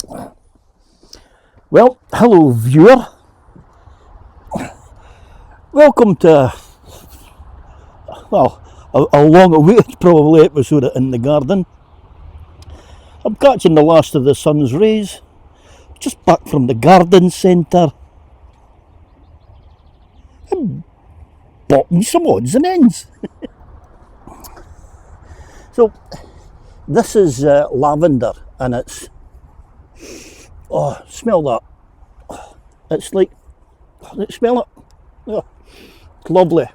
Well, hello viewer. Welcome to, a long-awaited probably episode of In the Garden. I'm catching the last of the sun's rays, just back from the garden centre. I'm botting some odds and ends. So, this is lavender, and it's, smell that. It's like, smell it. Oh, it's lovely.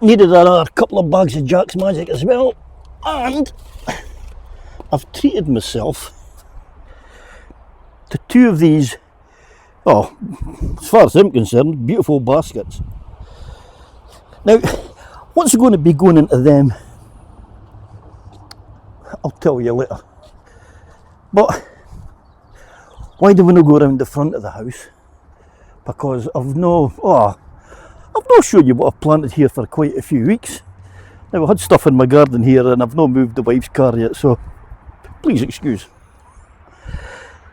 Needed another couple of bags of Jack's Magic as well, and I've treated myself to two of these, as far as I'm concerned, beautiful baskets. Now, what's going to be going into them, I'll tell you later. But why do we not go around the front of the house? Because I've not showed you what I've planted here for quite a few weeks. Now, I had stuff in my garden here and I've not moved the wife's car yet, so please excuse.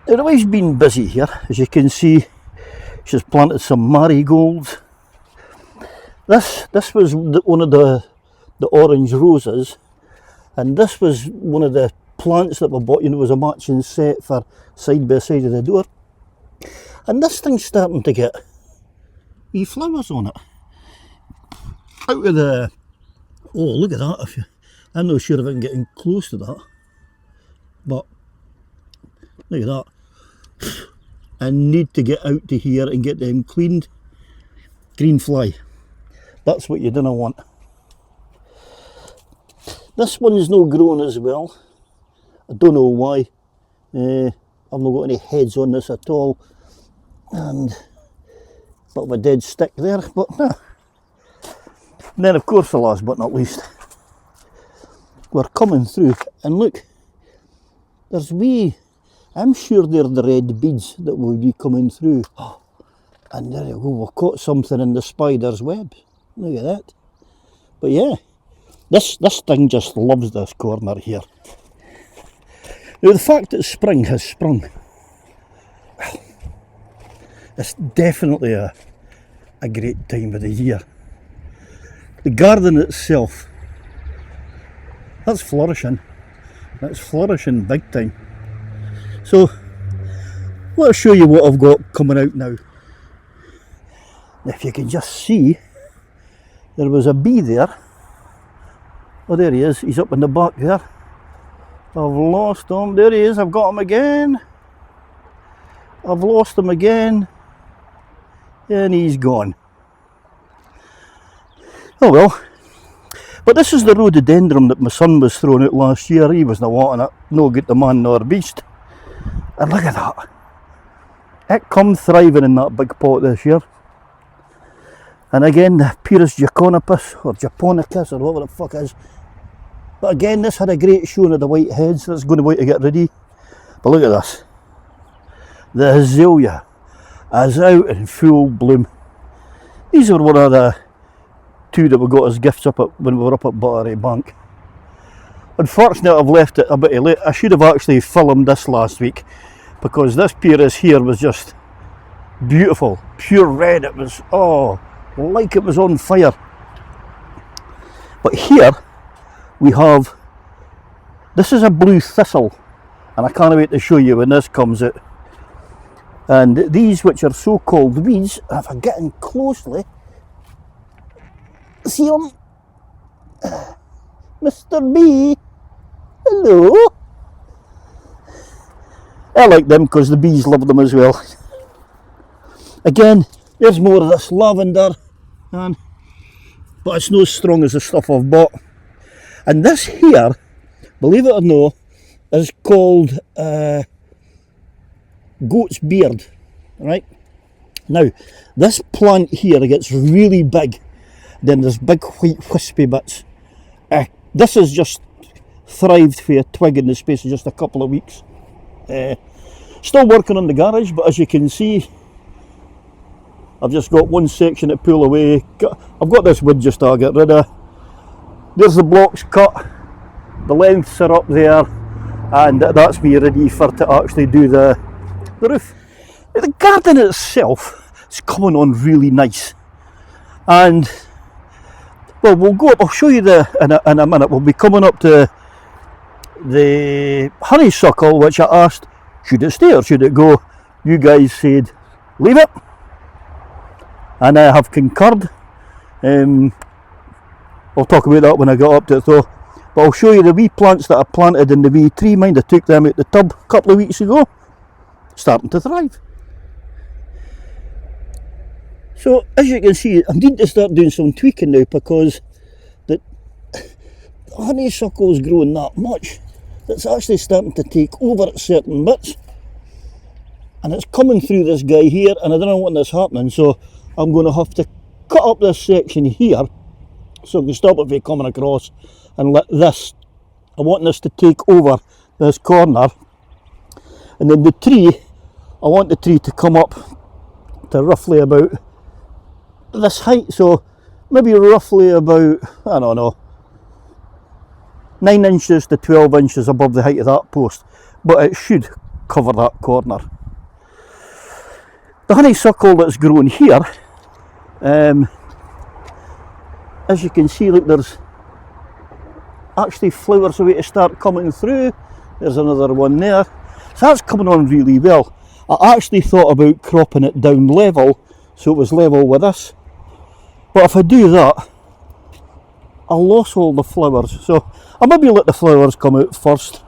Now, the wife's been busy here. As you can see, she's planted some marigolds. This was one of the orange roses, and this was one of the plants that we bought. You know, it was a matching set for side by side of the door. And this thing's starting to get wee flowers on it. Out of the, look at that. I'm not sure if I can get in close to that, but look at that. I need to get out to here and get them cleaned. Green fly. That's what you don't want. This one's no grown as well. I don't know why. I've not got any heads on this at all. And bit of a dead stick there, but nah. And then of course, the last but not least, we're coming through, and look, there's I'm sure they're the red beads that will be coming through. And there you go, we've caught something in the spider's web. Look at that. But yeah, this thing just loves this corner here. Now, the fact that spring has sprung, it's definitely a great time of the year. The garden itself, that's flourishing. That's flourishing big time. So, let's show you what I've got coming out now. If you can just see, there was a bee there. Oh, there he is. He's up in the back there. I've lost him. There he is. I've got him again. I've lost him again. And he's gone. Oh well. But this is the rhododendron that my son was throwing out last year. He was not wanting it. No good to man nor beast. And look at that. It come thriving in that big pot this year. And again, the Pyrus jaconicus, or japonicus, or whatever the fuck it is. But again, this had a great showing of the white heads. That's going to wait to get ready. But look at this. The azalea is out in full bloom. These are one of the two that we got as gifts when we were up at Buttery Bank. Unfortunately, I've left it a bit late. I should have actually filmed this last week, because this Pyrus here was just beautiful, pure red. It was, like it was on fire. But here we have, this is a blue thistle, and I can't wait to show you when this comes out. And these, which are so-called weeds, if I get in closely, see them? Mr. B, hello. I like them because the bees love them as well. Again, there's more of this lavender, but it's not as strong as the stuff I've bought. And this here, believe it or not, is called goat's beard, right? Now, this plant here gets really big, then there's big white wispy bits. This has just thrived for a twig in the space of just a couple of weeks. Still working on the garage, but as you can see, I've just got one section to pull away. I've got this wood just to get rid of. There's the blocks cut, the lengths are up there, and that's me ready for to actually do the roof. Now, the garden itself is coming on really nice, and well, we'll go up. I'll show you in a minute. We'll be coming up to the honeysuckle, which I asked, should it stay or should it go? You guys said leave it, and I have concurred. I'll talk about that when I get up to it though. But I'll show you the wee plants that I planted in the wee tree. Mind, I took them out the tub a couple of weeks ago. Starting to thrive. So as you can see, I need to start doing some tweaking now, because the honeysuckle is growing that much. It's actually starting to take over certain bits. And it's coming through this guy here, and I don't know when this is happening, so I'm going to have to cut up this section here so I can stop it from coming across, and let this, I want this to take over this corner, and then the tree, I want the tree to come up to roughly about this height, so maybe roughly about, I don't know, 9 inches to 12 inches above the height of that post, but it should cover that corner. The honeysuckle that's grown here, as you can see, look, there's actually flowers away to start coming through. There's another one there. So that's coming on really well. I actually thought about cropping it down level, so it was level with this. But if I do that, I'll lose all the flowers. So I'll maybe let the flowers come out first.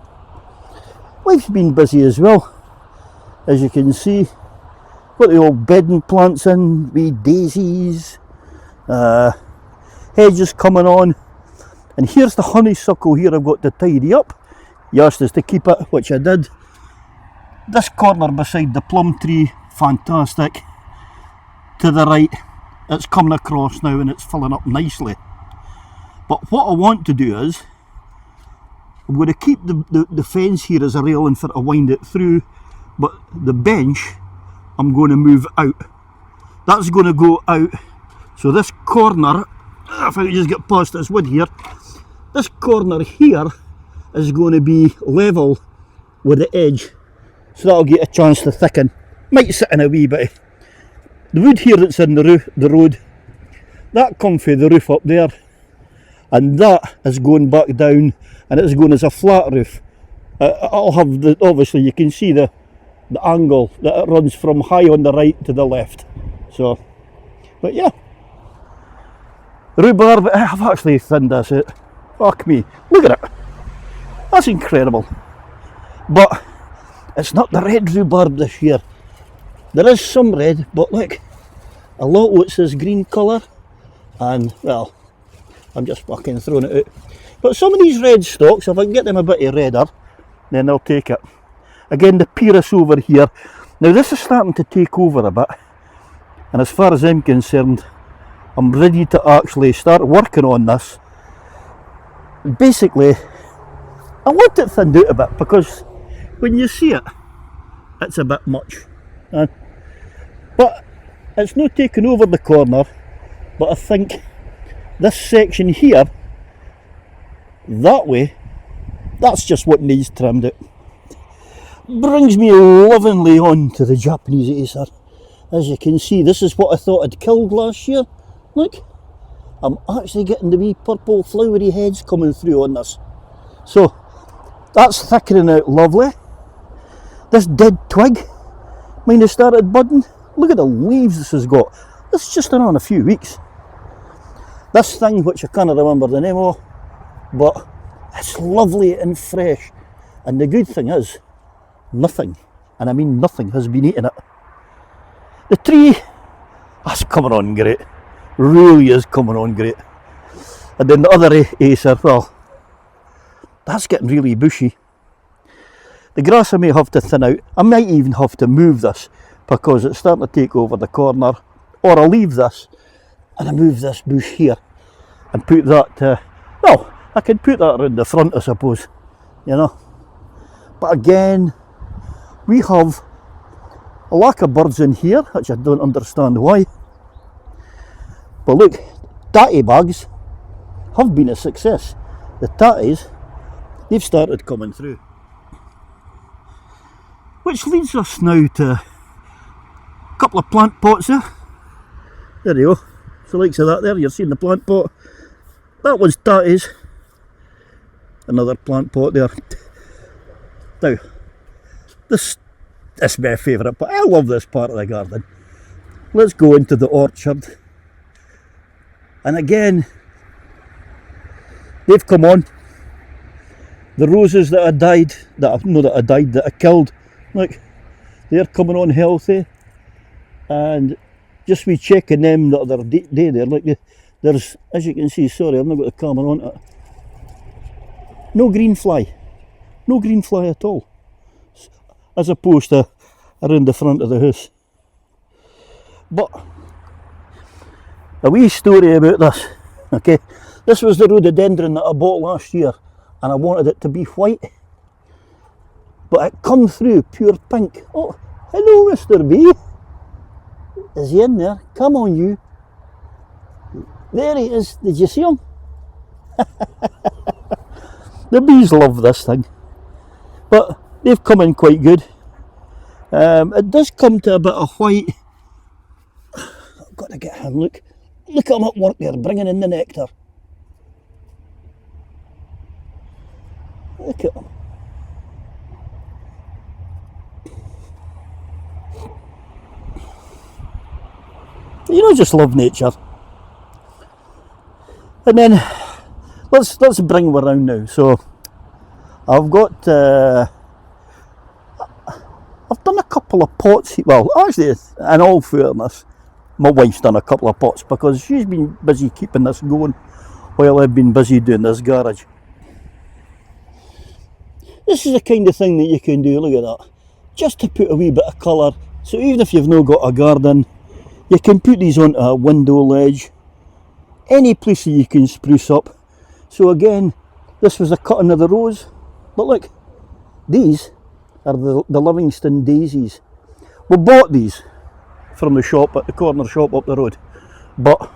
Life's been busy as well, as you can see. Got the old bedding plants in, wee daisies, hedges coming on, and here's the honeysuckle here I've got to tidy up. You asked us to keep it, which I did. This corner beside the plum tree, fantastic. To the right, it's coming across now and it's filling up nicely. But what I want to do is, I'm going to keep the fence here as a railing for to wind it through, but the bench I'm going to move out. That's going to go out, so this corner, if I can just get past this wood here, this corner here is going to be level with the edge, so that'll get a chance to thicken. Might sit in a wee bit. The wood here that's in the road, that come from the roof up there, and that is going back down, and it's going as a flat roof. I'll have the, obviously you can see the angle that it runs from high on the right to the left. So, but yeah, rhubarb, I've actually thinned this out. Fuck me, look at it, that's incredible. But it's not the red rhubarb this year. There is some red, but look, a lot of it's this green colour, and well, I'm just fucking throwing it out. But some of these red stalks, if I can get them a bit redder, then I'll take it. Again, the Pyrrhus over here. Now this is starting to take over a bit, and as far as I'm concerned, I'm ready to actually start working on this. Basically, I want it thinned out a bit, because when you see it, it's a bit much. But it's not taking over the corner, but I think this section here, that way, that's just what needs trimmed out. Brings me lovingly on to the Japanese Acer. As you can see, this is what I thought I'd killed last year. Look, I'm actually getting the wee purple flowery heads coming through on this. So, that's thickening out lovely. This dead twig, mine has started budding. Look at the leaves this has got. This is just around a few weeks. This thing, which I can't remember the name of, but it's lovely and fresh. And the good thing is, nothing, and I mean nothing, has been eating it. The tree, that's coming on great. Really is coming on great. And then the other Acer, well, that's getting really bushy. The grass I may have to thin out. I might even have to move this, because it's starting to take over the corner. Or I'll leave this and I move this bush here and put that, well, I can put that around the front, I suppose, you know. But again, we have a lack of birds in here, which I don't understand why. But look, tatty bags have been a success. The tatties, they've started coming through. Which leads us now to a couple of plant pots there. There you go. So likes of that there, you're seeing the plant pot. That was Tatty's. Another plant pot there. Now, this is my favourite part. I love this part of the garden. Let's go into the orchard. And again, they've come on. The roses that I died, that I killed, look, they're coming on healthy. And just we checking them the other day there, like there's, as you can see, sorry, I've not got the camera on it. No green fly at all, as opposed to around the front of the house. But a wee story about this, okay? This was the rhododendron that I bought last year, and I wanted it to be white, but it come through pure pink. Oh, hello, Mr. B. Is he in there? Come on, you. There he is. Did you see him? The bees love this thing, but they've come in quite good. It does come to a bit of white. I've got to get him. Look at him at work there, bringing in the nectar. Look at him. You know, just love nature. And then let's bring them around now. So I've got I've done a couple of pots. Well, actually, in all fairness, my wife's done a couple of pots because she's been busy keeping this going while I've been busy doing this garage. This is the kind of thing that you can do, look at that, just to put a wee bit of colour. So even if you've not got a garden, you can put these onto a window ledge, any place that you can spruce up. So again, this was a cutting of the rose, but look, these are the Livingston daisies. We bought these from the shop, at the corner shop up the road, but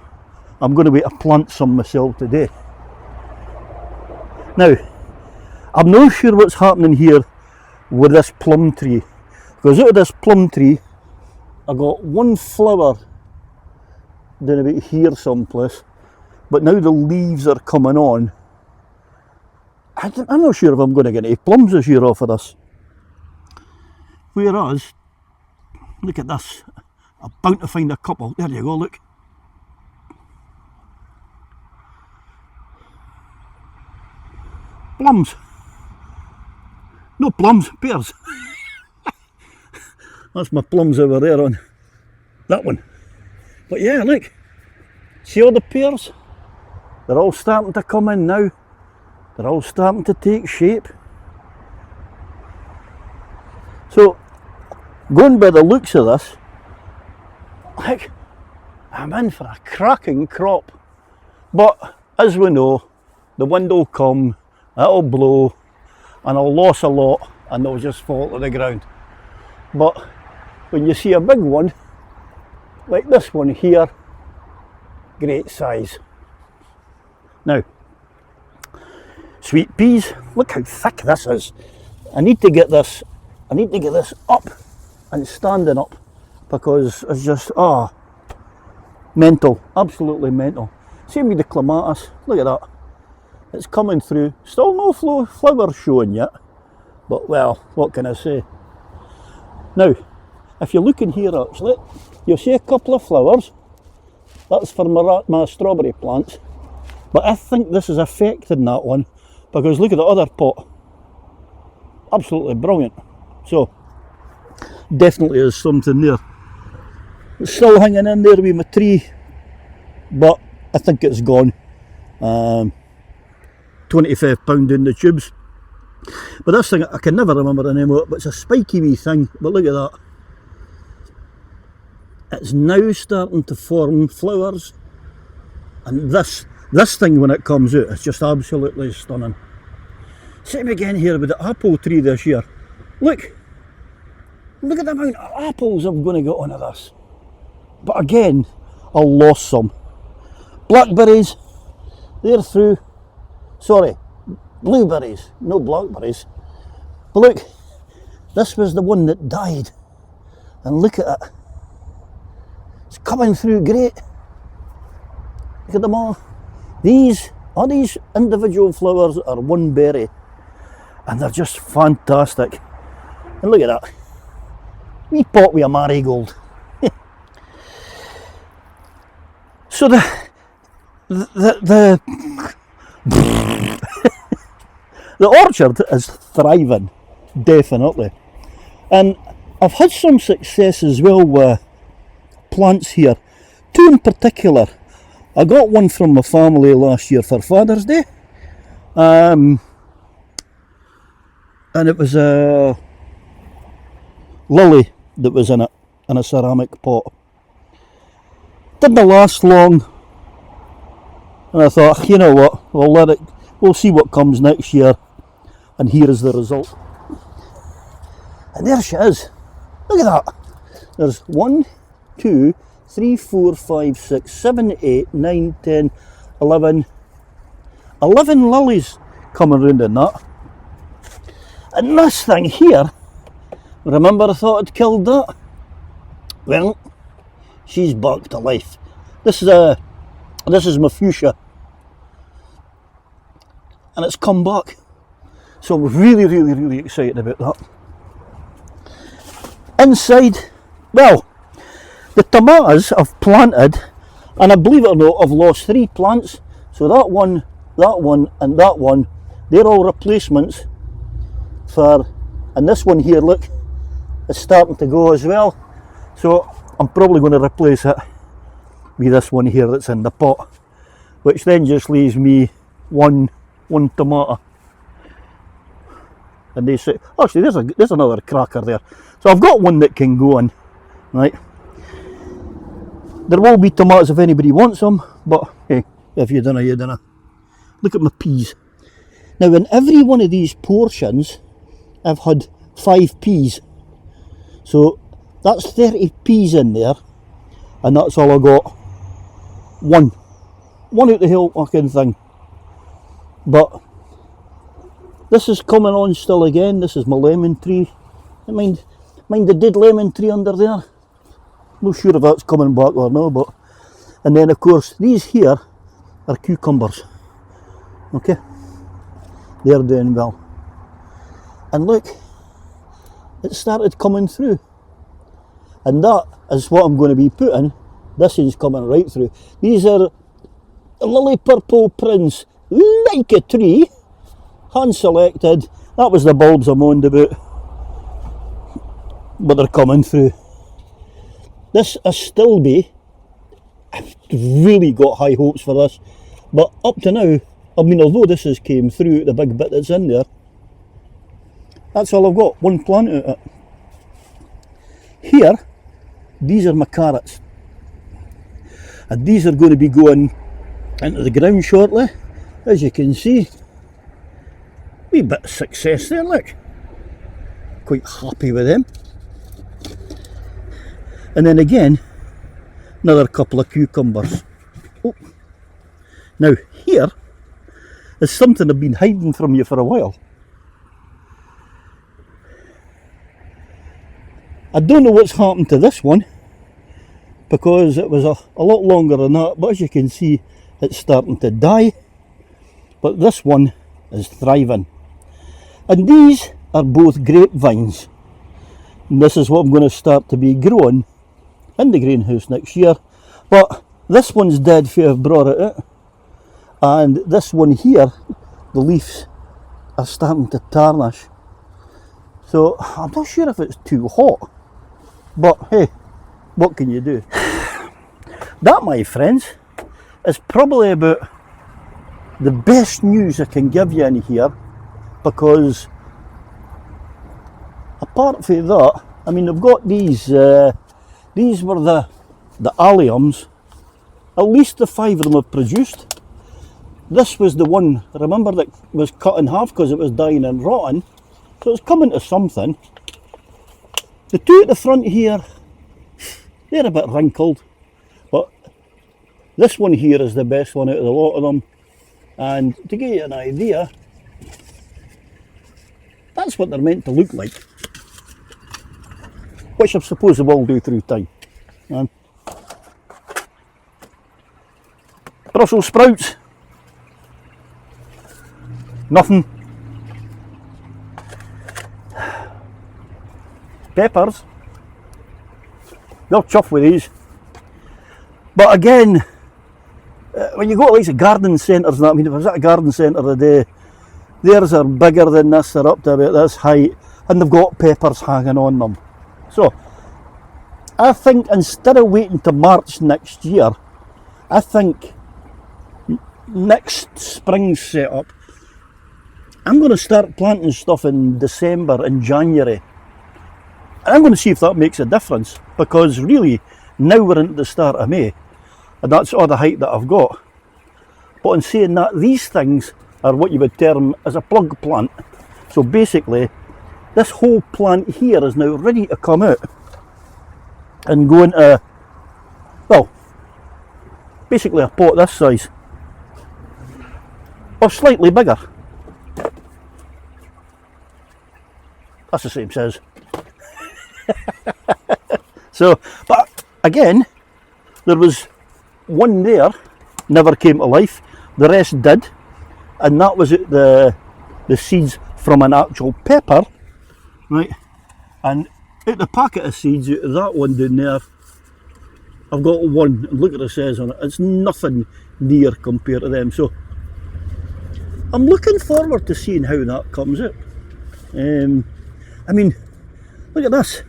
I'm going to wait to plant some myself today. Now, I'm not sure what's happening here with this plum tree, because out of this plum tree I got one flower down about here someplace, but now the leaves are coming on. I'm not sure if I'm going to get any plums this year off of this. Whereas, look at this, I'm bound to find a couple. There you go, look. Plums. No plums, pears. That's my plums over there on that one. But yeah, look, see all the pears? They're all starting to come in now. They're all starting to take shape. So, going by the looks of this, like, I'm in for a cracking crop. But as we know, the wind will come, it'll blow, and I'll lose a lot, and they'll just fall to the ground. But when you see a big one, like this one here, great size. Now, sweet peas, look how thick this is. I need to get this up and standing up, because it's just, mental, absolutely mental. Same with the clematis, look at that. It's coming through, still no flowers showing yet, but well, what can I say? Now, if you look in here actually, you'll see a couple of flowers. That's for my strawberry plants, but I think this is affecting that one, because look at the other pot, absolutely brilliant. So, definitely is something there. It's still hanging in there with my tree, but I think it's gone. £25 in the tubes. But this thing, I can never remember the name of it, but it's a spiky wee thing, but look at that. It's now starting to form flowers, and this thing when it comes out, it's just absolutely stunning. Same again here with the apple tree this year. Look at the amount of apples I'm going to get on of this. But again, I lost some. Blackberries, they're through. Sorry, blueberries, no blackberries. But look, This was the one that died. And look at it. It's coming through great. Look at them all. All these individual flowers are one berry. And they're just fantastic. And look at that. Wee pot with a marigold. So the orchard is thriving, definitely. And I've had some success as well with plants here. Two in particular. I got one from my family last year for Father's Day. And it was a lily that was in it, in a ceramic pot. Didn't last long. And I thought, you know what, we'll see what comes next year. And here is the result. And there she is. Look at that. There's 1, 2, 3, 4, 5, 6, 7, 8, 9, 10, 11. 11 lilies coming round in that. And this thing here, remember I thought I'd killed that? Well, she's back to life. This is my fuchsia. And it's come back. So I'm really, really, really excited about that. Inside, well, the tomatoes I've planted, and I believe it or not, I've lost 3 plants. So that one, and that one, they're all replacements for, and this one here, look, is starting to go as well. So I'm probably going to replace it with this one here that's in the pot, which then just leaves me one tomato. And they say, actually there's another cracker there. So I've got one that can go in, right? There will be tomatoes if anybody wants them, but hey, if you dunna, you dunna. Look at my peas. Now in every one of these portions, I've had 5 peas. So that's 30 peas in there, and that's all I got. One out the whole fucking thing. But this is coming on still again. This is my lemon tree. I mind the dead lemon tree under there. Not sure if that's coming back or no, but, and then of course these here are cucumbers. Okay, they're doing well. And look, it started coming through. And that is what I'm going to be putting. This is coming right through. These are Lily Purple Prince, like a tree, hand selected. That was the bulbs I moaned about, but they're coming through. This Astilbe, I've really got high hopes for this, but up to now, I mean, although this has came through, the big bit that's in there, that's all I've got, one plant out of it. Here, these are my carrots, and these are going to be going into the ground shortly. As you can see, wee bit of success there, look. Quite happy with them. And then again, another couple of cucumbers. Oh. Now here is something I've been hiding from you for a while. I don't know what's happened to this one, because it was a lot longer than that, but as you can see, it's starting to die. But this one is thriving. And these are both grapevines. And this is what I'm going to start to be growing in the greenhouse next year. But this one's dead if I've brought it out. And this one here, the leaves are starting to tarnish. So I'm not sure if it's too hot. But hey, what can you do? That, my friends, is probably about the best news I can give you in here, because apart from that, I mean, I've got these were the alliums. At least the 5 of them have produced. This was the one, remember, that was cut in half because it was dying and rotting, so it's coming to something. The 2 at the front here, they're a bit wrinkled, but this one here is the best one out of the lot of them. And to give you an idea, that's what they're meant to look like. which I suppose they will do through time. And Brussels sprouts, nothing. Peppers, they're chuffed with these. But again, when you go to like the garden centres, and that, I mean, if I was at a garden centre today, theirs are bigger than this, they're up to about this height, and they've got peppers hanging on them. So, I think instead of waiting to March next year, I think next spring's setup, I'm going to start planting stuff in December and January. And I'm going to see if that makes a difference, because really, now we're into the start of May, and that's all the height that I've got. But in saying that, these things are what you would term as a plug plant. So basically, this whole plant here is now ready to come out and go into, well, basically a pot this size, or slightly bigger. That's the same size. So, but again, there was one there, never came to life, the rest did, and that was the seeds from an actual pepper, right? And out the packet of seeds, out of that one down there, I've got one, and look at what it says on it, it's nothing near compared to them. So I'm looking forward to seeing how that comes out. I mean, look at this.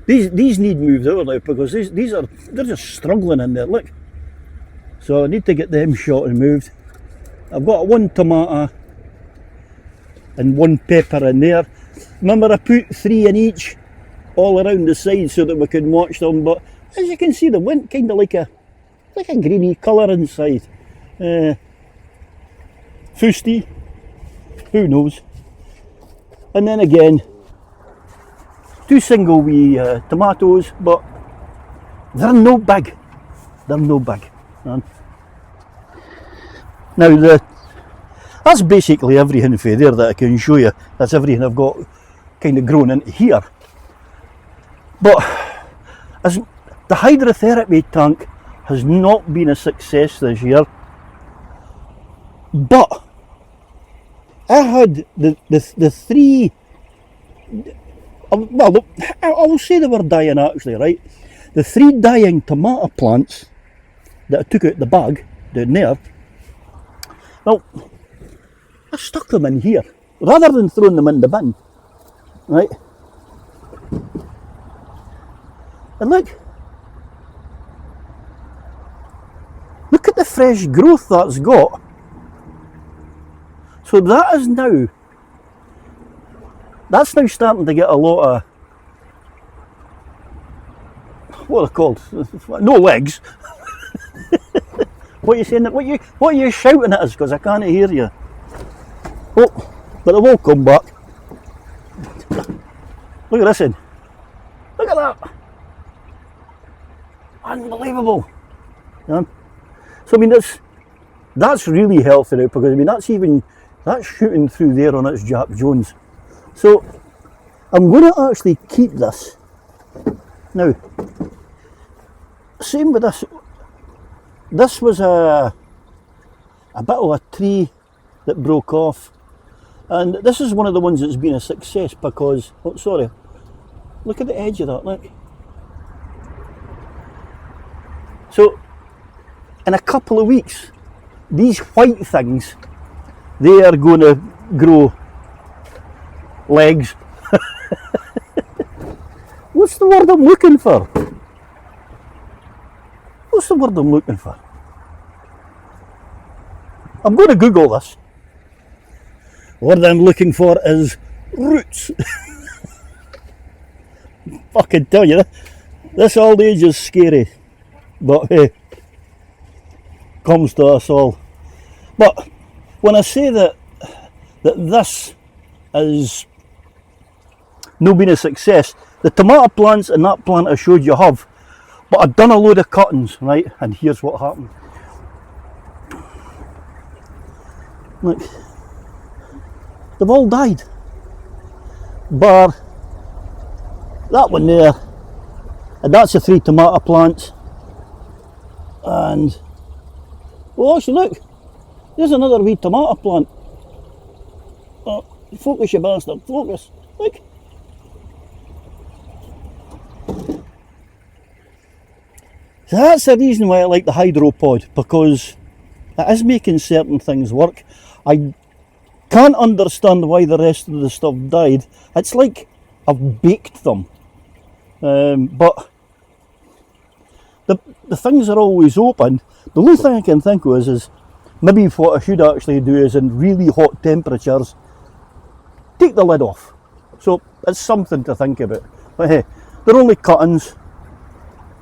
These need moved out now, because they're just struggling in there, look. So I need to get them shot and moved. I've got one tomato and one pepper in there. Remember, I put 3 in each, all around the side, so that we can watch them. But as you can see, they went kind of like a greeny colour inside. Fusty, who knows? And then again, 2 single wee tomatoes, but they're no big. They're no big. Now that's basically everything for there that I can show you. That's everything I've got kind of grown into here. But as the hydrotherapy tank has not been a success this year, but I had the 3, well, I will say they were dying actually, right? The 3 dying tomato plants that I took out the bag down there, well, I stuck them in here rather than throwing them in the bin, right? And look at the fresh growth that's got. So that's now starting to get a lot of, what are they called? No legs. What are you saying? What are you shouting at us? Because I can't hear you. Oh, but it will come back. Look at this in. Look at that. Unbelievable. Yeah. So I mean, that's really healthy now, because I mean that's shooting through there on its Jack Jones. So I'm going to actually keep this. Now, same with this. This was a bit of a tree that broke off, and this is one of the ones that's been a success because, oh sorry, look at the edge of that, look. So in a couple of weeks, these white things, they are going to grow legs. What's the word I'm looking for? What's the word I'm looking for? I'm going to Google this. The word I'm looking for is roots. Fucking tell you, this old age is scary, but hey, comes to us all. But when I say that this is not been a success, the tomato plants and that plant I showed you have, but I've done a load of cuttings, right? And here's what happened. Look, they've all died, bar that one there, and that's the 3 tomato plants. And oh, actually, look, there's another wee tomato plant. Oh, focus, you bastard, focus. Look. So that's the reason why I like the hydropod, because it is making certain things work. I can't understand why the rest of the stuff died. It's like I've baked them. But the things are always open. The only thing I can think of is maybe what I should actually do is in really hot temperatures, take the lid off. So it's something to think about. But hey, they're only cuttings.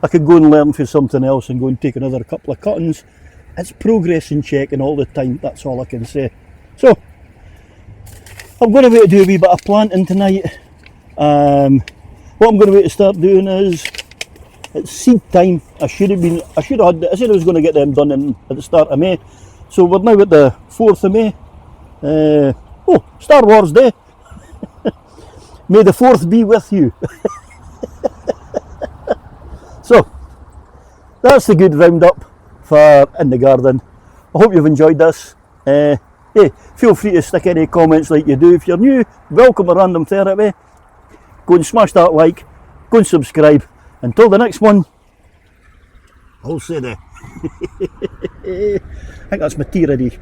I could go and learn for something else and go and take another couple of cuttings. It's progress and checking all the time, that's all I can say. So, I'm going to wait to do a wee bit of planting tonight. What I'm going to wait to start doing is, it's seed time. I said I was going to get them done at the start of May. So we're now at the 4th of May. Oh, Star Wars Day. May the 4th be with you. So, that's the good roundup for In the Garden. I hope you've enjoyed this. Hey, feel free to stick any comments like you do. If you're new, welcome to Random Therapy. Go and smash that like, go and subscribe. Until the next one, I'll say that. I think that's my tea ready.